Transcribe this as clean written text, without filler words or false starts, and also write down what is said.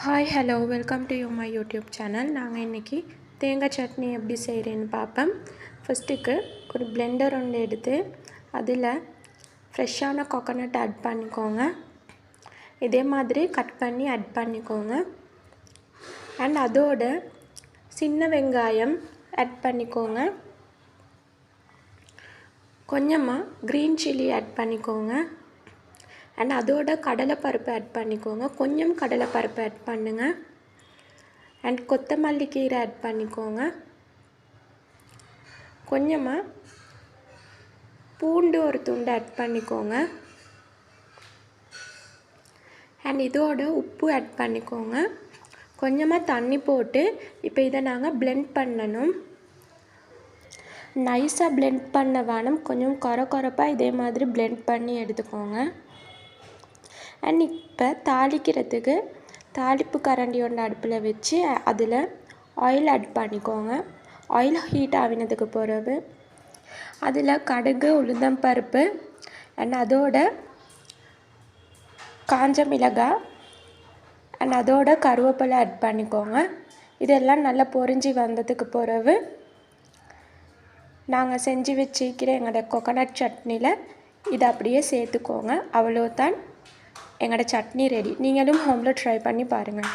Hi hello welcome to my YouTube channel. நாங்கள் இன்றைக்கி தேங்காய் சட்னி எப்படி செய்கிறேன்னு பார்ப்போம். ஃபஸ்ட்டுக்கு ஒரு பிளெண்டர் ஒன்று எடுத்து அதில் ஃப்ரெஷ்ஷான கோகோனட் ஆட் பண்ணிக்கோங்க. இதே மாதிரி கட் பண்ணி ஆட் பண்ணிக்கோங்க. அண்ட் அதோட சின்ன வெங்காயம் ஆட் பண்ணிக்கோங்க. கொஞ்சமாக க்ரீன் சில்லி ஆட் பண்ணிக்கோங்க. அண்ட் அதோட கடலைப்பருப்பு ஆட் பண்ணிக்கோங்க. கொஞ்சம் கடலைப்பருப்பு ஆட் பண்ணுங்கள். அண்ட் கொத்தமல்லி கீரை ஆட் பண்ணிக்கோங்க. கொஞ்சமாக பூண்டு ஒரு துண்டு ஆட் பண்ணிக்கோங்க. அண்ட் இதோட உப்பு ஆட் பண்ணிக்கோங்க. கொஞ்சமாக தண்ணி போட்டு இப்போ இதை நாங்கள் பிளெண்ட் பண்ணணும். நைஸாக பிளெண்ட் பண்ண வேணும், கொஞ்சம் கொரப்பாக இதே மாதிரி பிளெண்ட் பண்ணி எடுத்துக்கோங்க. அண்ட் இப்போ தாளிக்கிறதுக்கு தாளிப்பு கரண்டி ஒன்று அடுப்பில் வச்சு அதில் ஆயில் ஆட் பண்ணிக்கோங்க. ஆயில் ஹீட் ஆகினதுக்கு பிறகு அதில் கடுகு உளுந்தம்பருப்பு அண்ட் அதோட காஞ்ச மிளகாய் அண்ட் அதோட கருவேப்பிலை ஆட் பண்ணிக்கோங்க. இதெல்லாம் நல்லா பொரிஞ்சு வந்ததுக்கு பிறகு நாங்கள் செஞ்சு வச்சுக்கிற எங்களோட கோகோனட் சட்னியில் இதை அப்படியே சேர்த்துக்கோங்க. அவ்வளோதான், எங்களோட சட்னி ரெடி. நீங்களும் ஹோமில் ட்ரை பண்ணி பாருங்கள்.